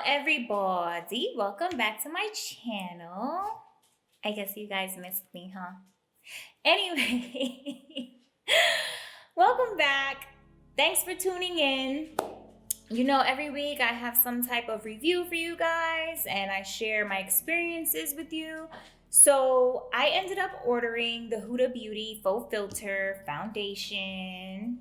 everybody. Welcome back to my channel. I guess you guys missed me, huh? Anyway, welcome back. Thanks for tuning in. You know, every week I have some type of review for you guys and I share my experiences with you. So I ended up ordering the Huda Beauty Faux Filter Foundation.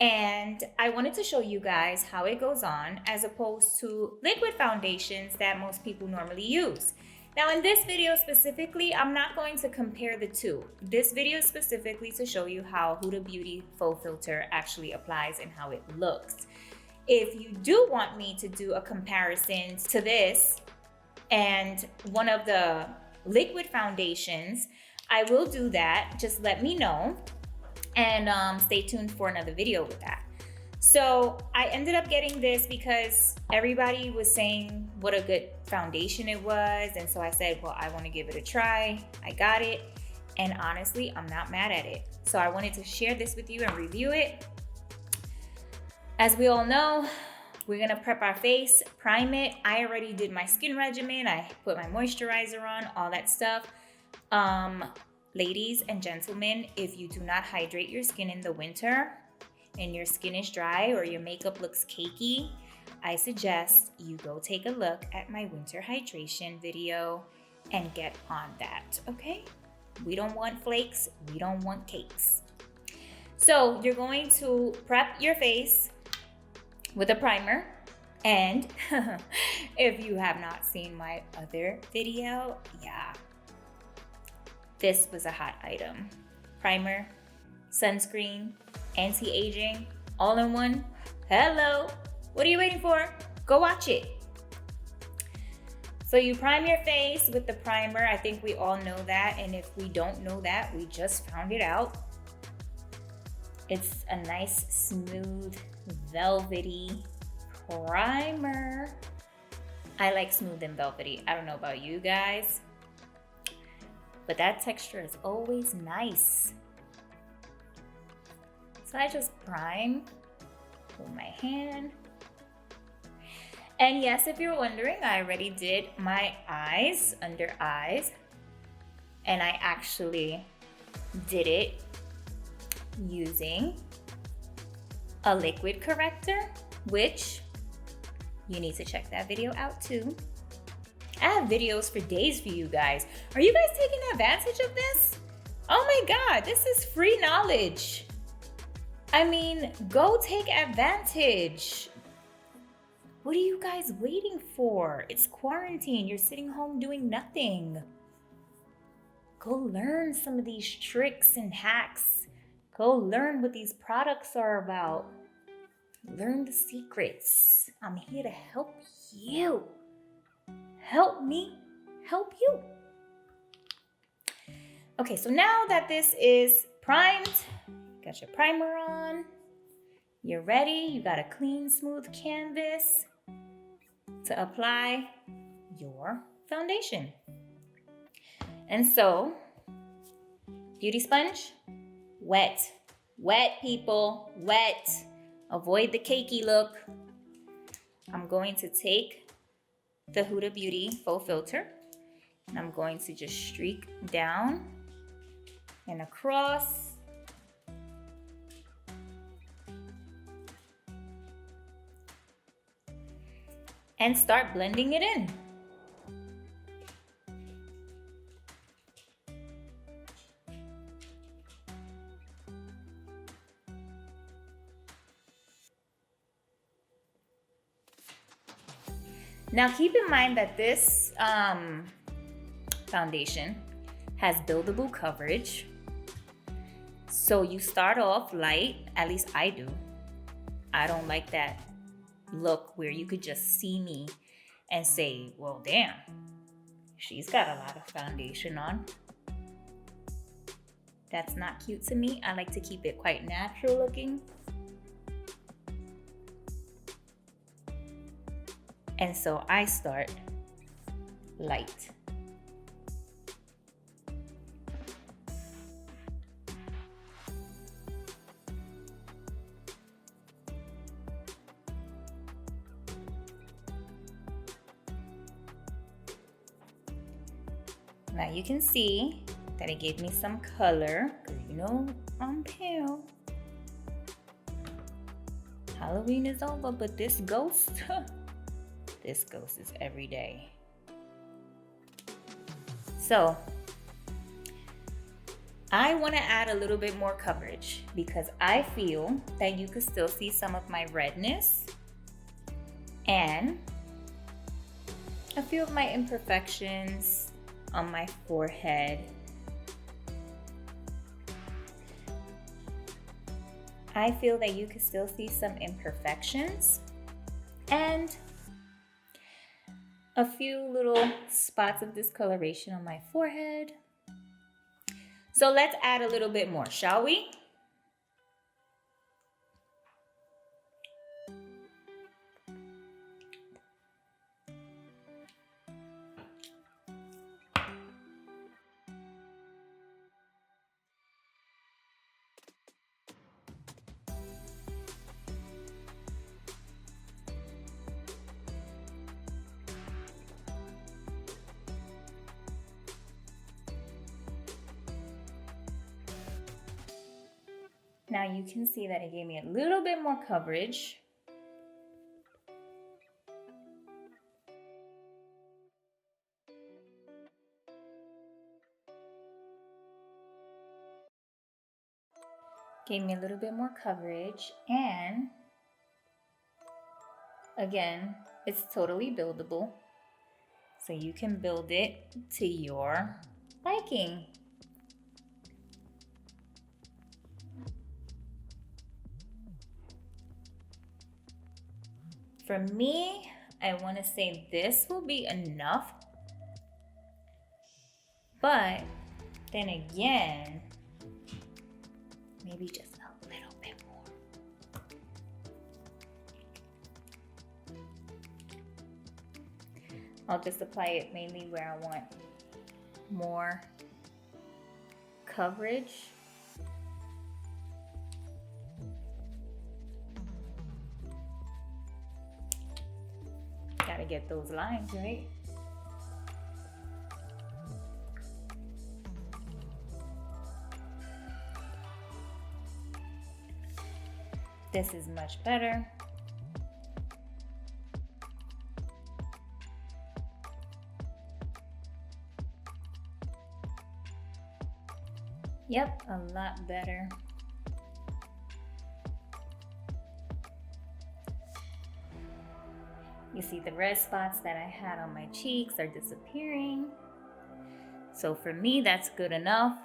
And I wanted to show you guys how it goes on as opposed to liquid foundations that most people normally use. Now in this video specifically, I'm not going to compare the two. This video is specifically to show you how Huda Beauty Faux Filter actually applies and how it looks. If you do want me to do a comparison to this and one of the liquid foundations, I will do that. Just let me know. And stay tuned for another video with that. So I ended up getting this because everybody was saying what a good foundation it was. And so I said, well, I want to give it a try. I got it. And honestly, I'm not mad at it. So I wanted to share this with you and review it. As we all know, we're going to prep our face, prime it. I already did my skin regimen. I put my moisturizer on, all that stuff. Ladies and gentlemen, if you do not hydrate your skin in the winter and your skin is dry or your makeup looks cakey, I suggest you go take a look at my winter hydration video and get on that, okay? We don't want flakes, we don't want cakes. So you're going to prep your face with a primer. And if you have not seen my other video, this was a hot item. Primer, sunscreen, anti-aging, all in one. Hello, what are you waiting for? Go watch it. So you prime your face with the primer. I think we all know that. And if we don't know that, we just found it out. It's a nice, smooth, velvety primer. I like smooth and velvety. I don't know about you guys, but that texture is always nice. So I just prime with my hand. And yes, if you're wondering, I already did my eyes, under eyes. And I actually did it using a liquid corrector, which you need to check that video out too. I have videos for days for you guys. Are you guys taking advantage of this? Oh my God, this is free knowledge. I mean, go take advantage. What are you guys waiting for? It's quarantine. You're sitting home doing nothing. Go learn some of these tricks and hacks. Go learn what these products are about. Learn the secrets. I'm here to help you. Help me help you. Okay, so now that this is primed, got your primer on, you're ready, you got a clean, smooth canvas to apply your foundation. And so, beauty sponge, wet. Wet, people, wet. Avoid the cakey look. I'm going to take the Huda Beauty Faux Filter, and I'm going to just streak down and across. And start blending it in. Now keep in mind that this foundation has buildable coverage. So you start off light, at least I do. I don't like that look where you could just see me and say, well, damn, she's got a lot of foundation on. That's not cute to me. I like to keep it quite natural looking. And so I start light. Now you can see that it gave me some color, because you know I'm pale. Halloween is over, but this ghost, this ghost is every day. So I want to add a little bit more coverage because I feel that you could still see some of my redness and a few of my imperfections on my forehead. I feel that you can still see some imperfections and a few little spots of discoloration on my forehead. So let's add a little bit more, shall we? Now you can see that it gave me a little bit more coverage. Gave me a little bit more coverage, and again, it's totally buildable. So you can build it to your liking. For me, I want to say this will be enough. But then again, maybe just a little bit more. I'll just apply it mainly where I want more coverage. Gotta get those lines, right? This is much better. Yep, a lot better. You see the red spots that I had on my cheeks are disappearing. So for me, that's good enough.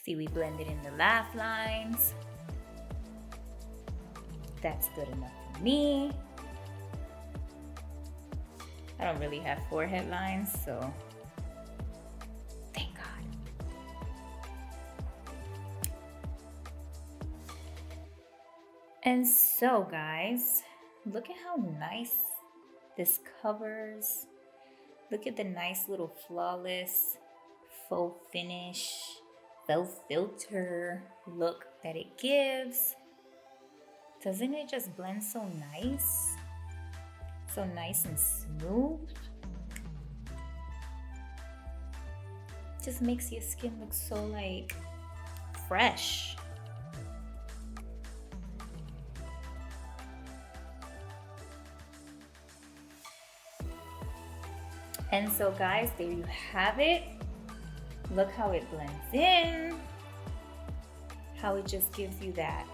See, we blended in the laugh lines. That's good enough for me. I don't really have forehead lines, so thank God. And so guys, look at how nice this covers. Look at the nice little flawless faux finish, faux filter look that it gives. Doesn't it just blend so nice? So nice and smooth. Just makes your skin look so like fresh. And so guys, there you have it. Look how it blends in. How it just gives you that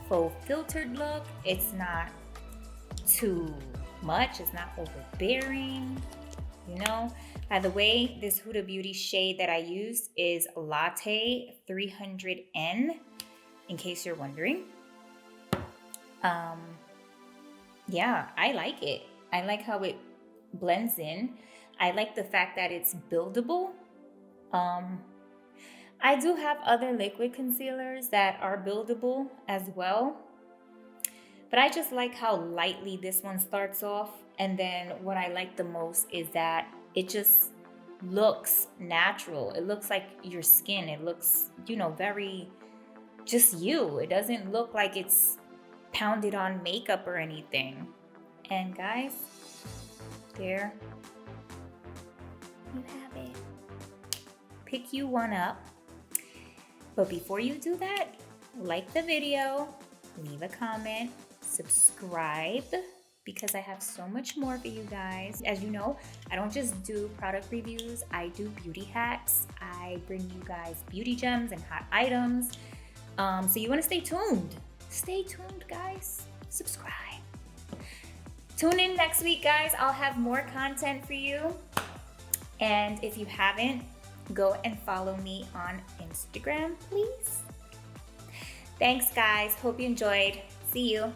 faux filtered look. It's not too much, it's not overbearing, you know. By the way, this Huda Beauty shade that I used is Latte 300N, in case you're wondering. Yeah, I like it. I like how it blends in. I like the fact that it's buildable. I do have other liquid concealers that are buildable as well, but I just like how lightly this one starts off. And then what I like the most is that it just looks natural. It looks like your skin. It looks, you know, very just you. It doesn't look like it's pounded on makeup or anything. And guys, there you have it. Pick you one up. But before you do that, like the video, leave a comment, subscribe, because I have so much more for you guys. As you know, I don't just do product reviews, I do beauty hacks. I bring you guys beauty gems and hot items. So you want to stay tuned. Stay tuned, guys. Subscribe. Tune in next week, guys. I'll have more content for you. And if you haven't, go and follow me on Instagram, please. Thanks, guys. Hope you enjoyed. See you.